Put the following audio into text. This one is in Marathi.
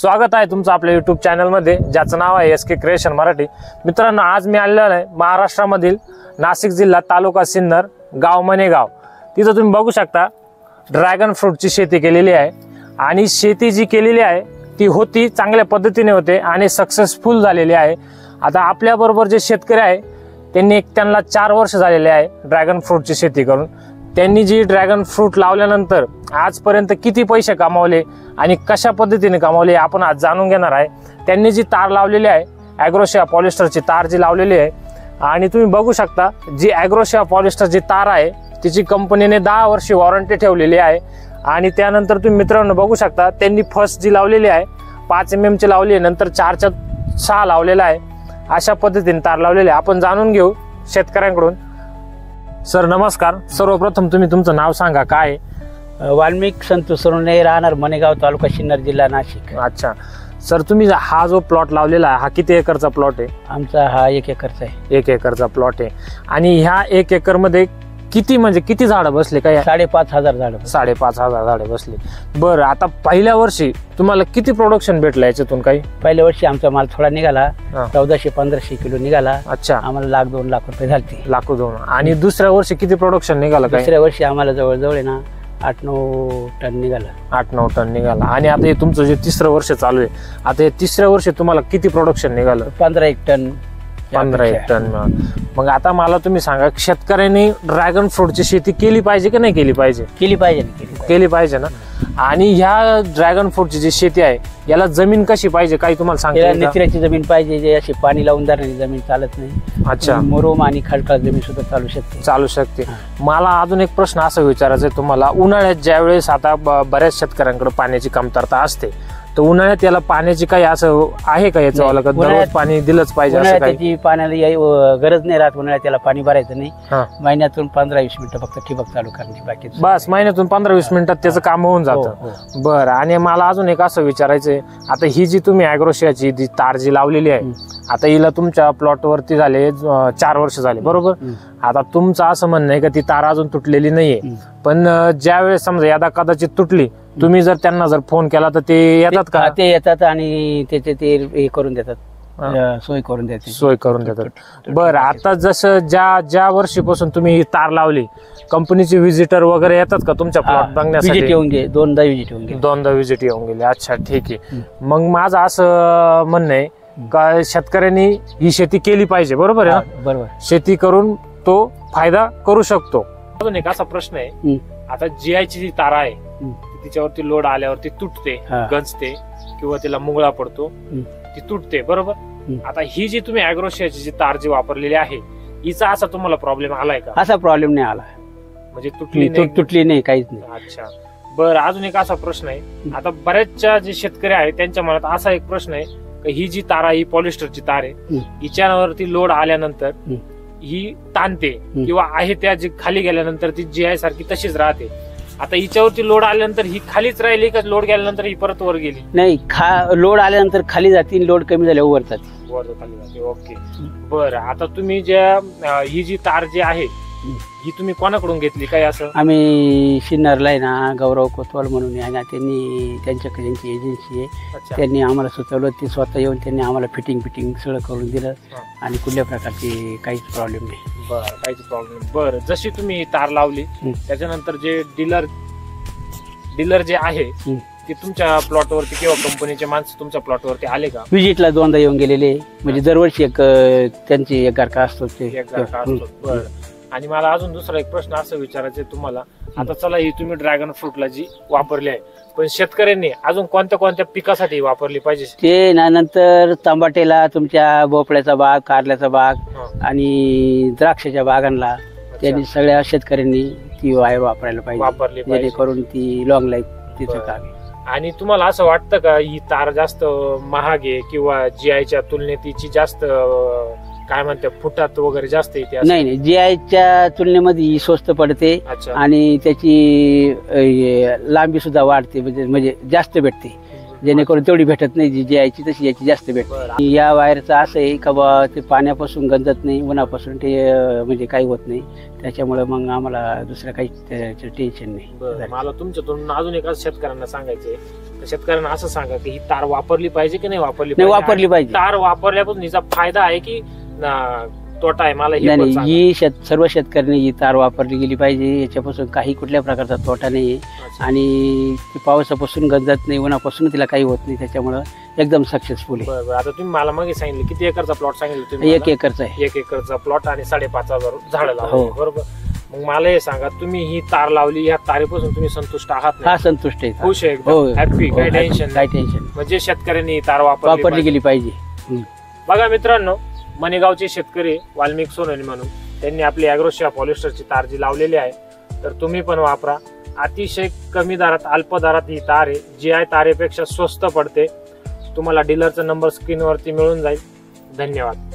स्वागत आहे तुमचं आपल्या YouTube चॅनलमध्ये, ज्याचं नाव आहे SK क्रिएशन मराठी। मित्रांनो, आज मी आलेलो आहे महाराष्ट्रामधील नाशिक जिल्हा, तालुका सिन्नर, गाव मनेगाव। तिथं तुम्ही बघू शकता ड्रॅगन फ्रूटची शेती केलेली आहे आणि शेती जी केलेली आहे ती होती चांगल्या पद्धतीने होते आणि सक्सेसफुल झालेली आहे। आता आपल्या बरोबर जे शेतकरी आहे त्यांना 4 वर्ष झालेले आहे ड्रॅगन फ्रूटची शेती करून। त्यांनी जी ड्रॅगन फ्रूट लावल्यानंतर आजपर्यंत किती पैसे कमावले आणि कशा पद्धतीने कमावले आपण आज जाणून घेणार आहे। त्यांनी जी तार लावलेली आहे ॲग्रोशिया पॉलिस्टरची तार जी लावलेली आहे आणि तुम्ही बघू शकता जी ॲग्रोशिया पॉलिस्टरची तार आहे तिची कंपनीने 10 वर्षे वॉरंटी ठेवलेली आहे। आणि त्यानंतर तुम्ही मित्रांनो बघू शकता त्यांनी फर्स्ट जी लावलेली आहे 5 mm ची लावली आहे, नंतर 4च्या 6 लावलेला आहे। अशा पद्धतीने तार लावलेली आहे। आपण जाणून घेऊ शेतकऱ्यांकडून। सर नमस्कार, सर्वप्रथम तुम्ही तुमचं नाव सांगा काय? वाल्मिक संतोष सोनवणे, राहणार मनेगाव, तालुका सिन्नर, जिल्हा नाशिक। अच्छा सर, तुम्ही हा जो प्लॉट लावलेला आहे हा किती एकरचा प्लॉट आहे? आमचा हा 1 एकरचा आहे। 1 एकरचा प्लॉट आहे आणि ह्या 1 एकर मध्ये किती झाडं बसले? काय 5,500 झाडं। 5,500 झाडे बसली। बरं, आता पहिल्या वर्षी तुम्हाला किती प्रोडक्शन भेटलं याच्यातून? काही पहिल्या वर्षी आमचा माल थोडा निघाला, 1400-1500 किलो निघाला। अच्छा, आम्हाला 1,00,000-2 लाख रुपये झाले। 1,00,000-2 आणि दुसऱ्या वर्षी किती प्रोडक्शन निघालं? दुसऱ्या वर्षी आम्हाला जवळजवळ आहे ना 8-9 टन निघाला। 8-9 टन निघाला। आणि आता हे तुमचं जे 3रं वर्ष चालू आहे, आता हे 3ऱ्या वर्षी तुम्हाला किती प्रोडक्शन निघालं? 15 टन। 15 टन। मग आता मला तुम्ही सांगा, शेतकऱ्यांनी ड्रॅगन फ्रूटची शेती केली पाहिजे की नाही केली पाहिजे? केली पाहिजे ना। आणि ह्या ड्रॅगन फ्रूटची जी शेती आहे याला जमीन कशी पाहिजे काही तुम्हाला सांगता? निचऱ्याची जमीन पाहिजे, जे अशी पाणी लावून धरणारी जमीन चालत नाही। अच्छा, मुरुम आणि खडकाळ जमीन सुद्धा चालू शकते। मला अजून एक प्रश्न असा विचारायचा आहे तुम्हाला। उन्हाळ्यात ज्या वेळेस आता बऱ्याच शेतकऱ्यांकडे पाण्याची कमतरता असते, तर उन्हाळ्यात याला पाण्याची काही असं आहे का याचं वाला? दररोज पाणी दिलंच पाहिजे असं काही? पाण्याला गरज नाही राहत उन्हाळ्यात, त्याला पाणी भरायचं नाही। महिन्यातून 15-20 मिनिटं फक्त ठिबक चालू करणे, बाकी बस महिन्यातून 15-20 मिनिटात त्याचं काम होऊन जातं। बरं, आणि मला अजून एक असं विचारायचंय, आता ही जी तुम्ही ॲग्रोशियाची जी तार जी लावलेली आहे, आता हिला तुमच्या प्लॉट वरती झाले 4 वर्ष झाले बरोबर? आता तुमचं असं म्हणणं आहे का ती तार अजून तुटलेली नाहीये, पण ज्या वेळेस समजा यादा कदाचित तुटली, तुम्ही जर त्यांना फोन केला तर ते येतात का? ते येतात आणि ते हे करून देतात, सोय करून देतात। बरं, आता जसं ज्या वर्षीपासून तुम्ही ही तार लावली, कंपनीचे व्हिजिटर वगैरे येतात का तुमच्या प्लॉट बघण्यासाठी? येऊन गे 2दा विजिट येऊन गेले। अच्छा, ठीक आहे। मग माझं असं म्हणणं आहे का शेतकऱ्यांनी ही शेती केली पाहिजे, बरोबर आहे? बरोबर, शेती करून तो फायदा करू शकतो। अजून एक असा प्रश्न आहे, आता GI ची जी तार आहे तिच्यावरती लोड आल्यावरती तुटते, गंजते किंवा तिला मुगळा पडतो, ती तुटते बरोबर? आता ही जी तुम्ही ॲग्रोशियाची जी तार जी वापरलेली आहे हिचा असा तुम्हाला प्रॉब्लेम आलाय का? असा प्रॉब्लेम नाही आला, म्हणजे तुटली नाही, काहीच नाही। अच्छा, बरं, अजून एक असा प्रश्न आहे, आता बऱ्याचशा जे शेतकरी आहेत त्यांच्या मनात असा एक प्रश्न आहे की ही जी तार आहे ही पॉलिस्टरची तार आहे, हिच्यावरती लोड आल्यानंतर ही ताणते किंवा आहे त्या जी खाली गेल्यानंतर ती GI सारखी तशीच राहते। आता हिच्यावरती लोड आल्यानंतर ही खालीच राहिली का लोड गेल्यानंतर ही परत वर गेली? नाही, लोड आल्यानंतर खाली जाते, लोड कमी झाल्यावर वर जाते। खाली जाते, ओके। बरं, आता तुम्ही ही जी तार जी आहे ही तुम्ही कोणाकडून घेतली काय असं? आम्ही सिन्नरला आहे ना, गौरव कोतवाल म्हणून आहे ना, त्यांच्याकडे त्यांची एजन्सी आहे, त्यांनी आम्हाला सुचवलं, ते स्वतः येऊन त्यांनी आम्हाला फिटिंग सगळं करून दिलं आणि कुठल्या प्रकारची काहीच प्रॉब्लेम नाही। बरं, काहीच प्रॉब्लेम। बरं, जशी तुम्ही तार लावली त्याच्यानंतर जे डीलर जे आहे ते तुमच्या प्लॉटवरती किंवा कंपनीचे माणसं तुमच्या प्लॉटवरती आले का? व्हिजिटला 2दा येऊन गेलेले, म्हणजे दरवर्षी त्यांची एक गारका असतो ते। बरं, आणि मला अजून दुसरा एक प्रश्न असं विचारायचं आहे तुम्हाला। आता चला ही तुम्ही ड्रॅगन फ्रूटला जी वापरली आहे, पण शेतकऱ्यांनी अजून कोणत्या पिकासाठी वापरली पाहिजे? ते नंतर टमाटेला, तुमच्या भोपळ्याचा बाग, कारल्याचा बाग आणि द्राक्षाच्या बागांना त्यांनी सगळ्या शेतकऱ्यांनी ती वायर वापरायला पाहिजे, जेणेकरून ती लॉंग लाईफ तिचं काम। आणि तुम्हाला असं वाटतं का ही तार जास्त महाग आहे किंवा GI तुलनेत तिची जास्त काय म्हणते फुटात वगैरे जास्त येते? नाही, GI तुलनेमध्ये स्वस्त पडते आणि त्याची लांबी सुद्धा वाढते, म्हणजे जास्त भेटते। जेणेकरून तेवढी भेटत नाही, जी यायची तशी याची जास्त भेटते. या वायरचं असं आहे का बा ते पाण्यापासून गंजत नाही, उन्हापासून ते म्हणजे काही होत नाही, त्याच्यामुळे मग आम्हाला दुसरं काही टेन्शन नाही. मला तुमच्यातून अजून एका शेतकऱ्यांना सांगायचंय, शेतकऱ्यांना असं सांगा की ही तार वापरली पाहिजे की नाही वापरली नाही, वापरली पाहिजे. तार वापरल्यापासून हिचा फायदा आहे की तोटा आहे? मला हे पण नाही, सांगा. ही सर्व शेतकऱ्यांनी ही तार वापरली गेली पाहिजे. याच्यापासून काही कुठल्या प्रकारचा तोटा नाही आणि ती पावसापासून गंजत नाही, उन्हापासून तिला काही होत नाही, त्याच्यामुळं एकदम सक्सेसफुल आहे. बरं, आता तुम्ही मला मागे सांगितलं किती एकरचा प्लॉट सांगितलं तुम्ही? 1 एकरचा आहे. 1 एकरचा प्लॉट आणि 5,500 झाडं लावली. हो. बरोबर. मग मला हे सांगा, तुम्ही ही तार लावली, या तारेपासून तुम्ही संतुष्ट आहात ना? हा, संतुष्ट आहे. खुश आहे, हो, हॅपी, काही टेन्शन काही टेन्शन. म्हणजे शेतकऱ्यांनी ही तार वापरली गेली पाहिजे. बघा मित्रांनो, मणेगावचे शेतकरी वाल्मिक सोनवणे म्हणून त्यांनी आपली ॲग्रोशिया पॉलिस्टरची तार जी लावलेली आहे, तर तुम्ही पण वापरा. अतिशय कमी दरात, अल्प दरात ही तार आहे, जी आहे तारेपेक्षा स्वस्त पडते. तुम्हाला डीलरचा नंबर स्क्रीनवरती मिळून जाईल. धन्यवाद.